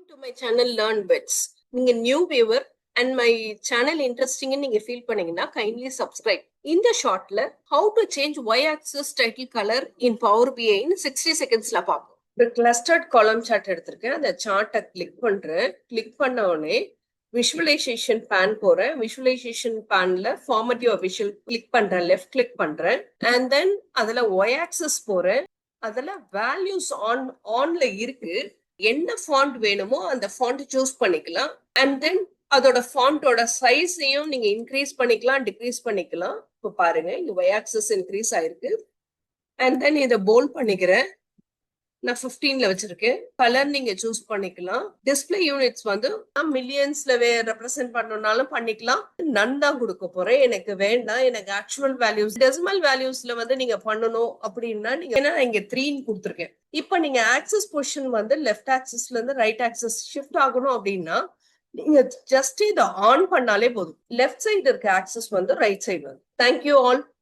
to my channel Learn Bits. நீங்க new viewer and my channel இன்ட்ரெஸ்டிங்னு நீங்க feel பண்ணீங்கன்னா கைண்ட்லி சப்ஸ்கிரைப். இந்த ஷார்ட்ல how to change Y axis title colour in Power BI 60 செகண்ட்ஸ்ல பார்ப்போம். ஒரு கிளஸ்டர்ட் காலம் சார்ட் எடுத்திருக்கேன். அந்த சார்ட்டை கிளிக் பண்றேன். கிளிக் பண்ண உடனே விஷுவலைசேஷன் பேன் போறேன். விஷுவலைசேஷன் பேன்ல ஃபார்மேட்டிவ் அஃபிஷியல் கிளிக் பண்றேன். லெஃப்ட் கிளிக் பண்றேன். அண்ட் தென் அதுல ஒய் ஆக்சிஸ் போறேன். அதுல வேல்யூஸ் ஆன்ல இருக்கு. என்ன ஃபாண்ட் வேணுமோ அந்த ஃபாண்ட் சூஸ் பண்ணிக்கலாம். அண்ட் தென் அதோட ஃபாண்டோட சைஸையும் நீங்க இன்க்ரீஸ் பண்ணிக்கலாம், டிக்ரீஸ் பண்ணிக்கலாம். இப்போ பாருங்க, இங்க ஒய் ஆக்சிஸ் இன்க்ரீஸ் ஆயிருக்கு. அண்ட் தென் இதை போல்ட் பண்ணிக்கிறேன். நான் 15ல வச்சிருக்கேன். கலர் நீங்க சூஸ் பண்ணிக்கலாம். டிஸ்பிளே யூனிட்ஸ் வந்து மில்லியன்ஸ்ல ரெப்ரசென்ட் பண்ணணும்னாலும் பண்ணிக்கலாம். நன் தான் கொடுக்க போறேன். எனக்கு வேண்டாம். எனக்கு ஆக்சுவல் வேல்யூஸ் டெசிமல் வேல்யூஸ்ல வந்து நீங்க பண்ணணும் அப்படின்னா நீங்க இங்க 3 கொடுத்துருக்கேன். இப்ப நீங்க ஆக்சிஸ் பொசிஷன் வந்து லெஃப்ட் ஆக்சிஸ்ல இருந்து ரைட் ஆக்சிஸ் ஷிஃப்ட் ஆகணும் அப்படின்னா நீங்க ஜஸ்ட் இதை ஆன் பண்ணாலே போதும். லெஃப்ட் சைடு இருக்க ஆக்சிஸ் வந்து ரைட் சைடு வந்து. Thank you all.